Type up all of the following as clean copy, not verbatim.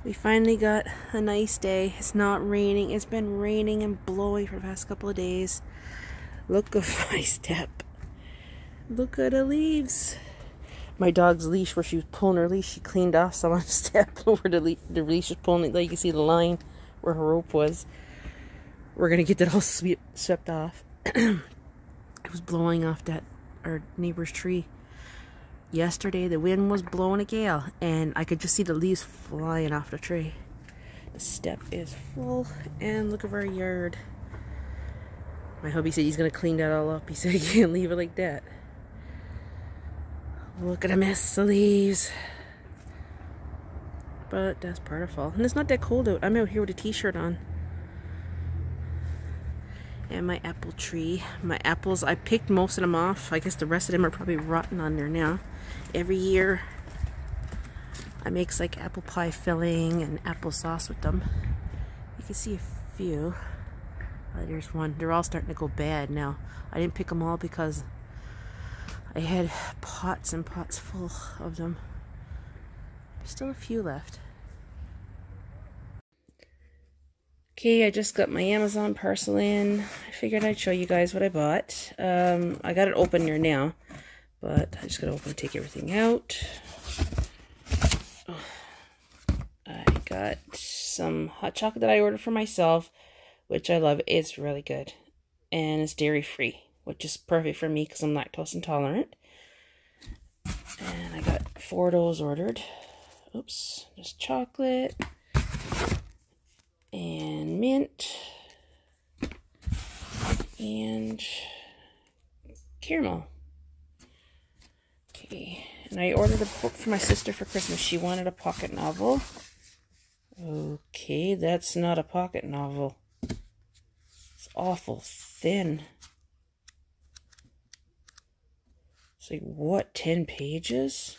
We finally got a nice day. It's not raining. It's been raining and blowing for the past couple of days. Look at my step. Look at the leaves. My dog's leash, where she was pulling her leash, she cleaned off some on the step where the leash was pulling. Like you can see the line where her rope was. We're gonna get that all swept off. It was blowing off our neighbor's tree. Yesterday the wind was blowing a gale and I could just see the leaves flying off the tree. The step is full and look at our yard. My hubby said he's gonna clean that all up. He said he can't leave it like that. Look at the mess of leaves. But that's part of fall. And it's not that cold out. I'm out here with a t-shirt on. And my apple tree. My apples, I picked most of them off. I guess the rest of them are probably rotten on there now. Every year I make like apple pie filling and applesauce with them. You can see a few. There's one. They're all starting to go bad now. I didn't pick them all because I had pots and pots full of them. There's still a few left. Okay, I just got my Amazon parcel in. I figured I'd show you guys what I bought. I got it open here now, but I just gotta open and take everything out. I got some hot chocolate that I ordered for myself, which I love. It's really good. And it's dairy free, which is perfect for me because I'm lactose intolerant. And I got 4 of those ordered. Oops, just chocolate. And mint. And caramel. Okay, and I ordered a book for my sister for Christmas. She wanted a pocket novel. Okay, that's not a pocket novel. It's awful thin. It's like, what, 10 pages?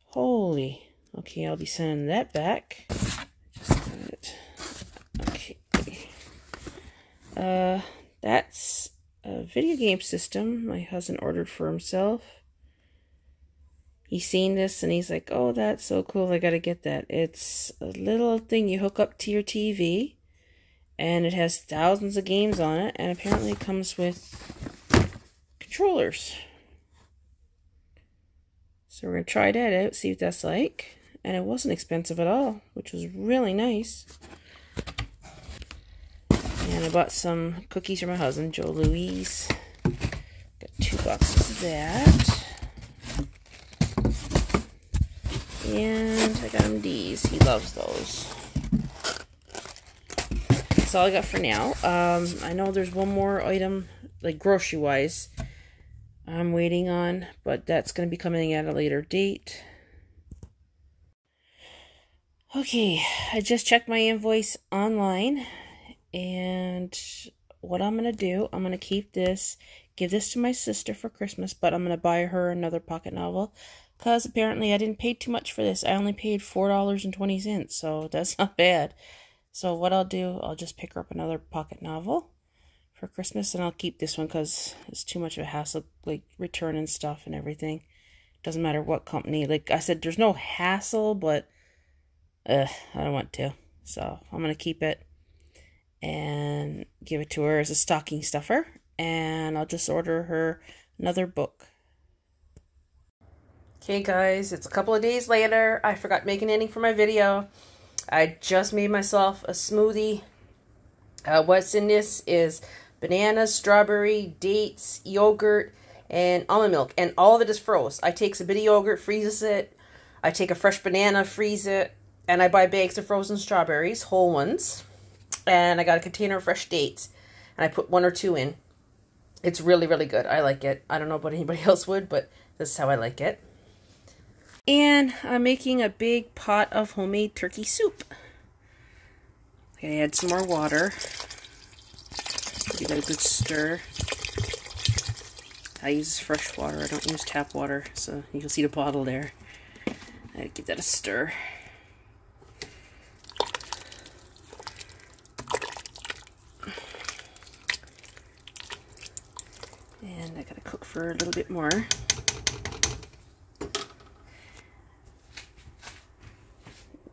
Holy. Okay, I'll be sending that back. Just got it. Okay. That's a video game system my husband ordered for himself. He's seen this and he's like, oh, that's so cool, I gotta get that. It's a little thing you hook up to your TV, and it has thousands of games on it, and apparently it comes with controllers. So we're gonna try that out, see what that's like. And it wasn't expensive at all, which was really nice. And I bought some cookies for my husband, Joe Louise. Got 2 boxes of that. And I got him these. He loves those. That's all I got for now. I know there's one more item, like grocery-wise, I'm waiting on, but that's going to be coming at a later date. Okay, I just checked my invoice online, and what I'm going to do, I'm going to keep this, give this to my sister for Christmas, but I'm going to buy her another pocket novel, because apparently I didn't pay too much for this. I only paid $4.20, so that's not bad. So what I'll do, I'll just pick her up another pocket novel for Christmas, and I'll keep this one because it's too much of a hassle, like returning stuff and everything. Doesn't matter what company. Like I said, there's no hassle, but I don't want to. So I'm going to keep it and give it to her as a stocking stuffer. And I'll just order her another book. Okay guys, it's a couple of days later. I forgot making anything for my video. I just made myself a smoothie. What's in this is banana, strawberry, dates, yogurt, and almond milk. And all of it is froze. I take a bit of yogurt, freezes it. I take a fresh banana, freeze it. And I buy bags of frozen strawberries, whole ones. And I got a container of fresh dates. And I put 1 or 2 in. It's really, really good. I like it. I don't know about anybody else would, but this is how I like it. And I'm making a big pot of homemade turkey soup. I'm going to add some more water. Give that a good stir. I use fresh water. I don't use tap water. So you can see the bottle there. I give that a stir. And I gotta cook for a little bit more.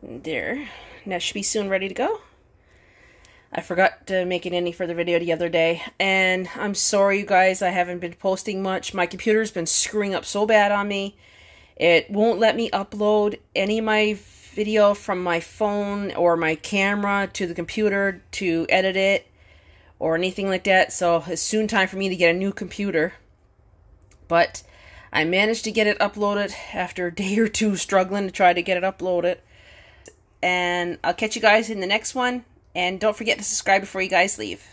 There. That should be soon ready to go. I forgot to make any further video the other day, and I'm sorry you guys, I haven't been posting much. My computer's been screwing up so bad on me. It won't let me upload any of my video from my phone or my camera to the computer to edit it or anything like that, so it's soon time for me to get a new computer. But I managed to get it uploaded after a day or two struggling to try to get it uploaded. And I'll catch you guys in the next one. And don't forget to subscribe before you guys leave.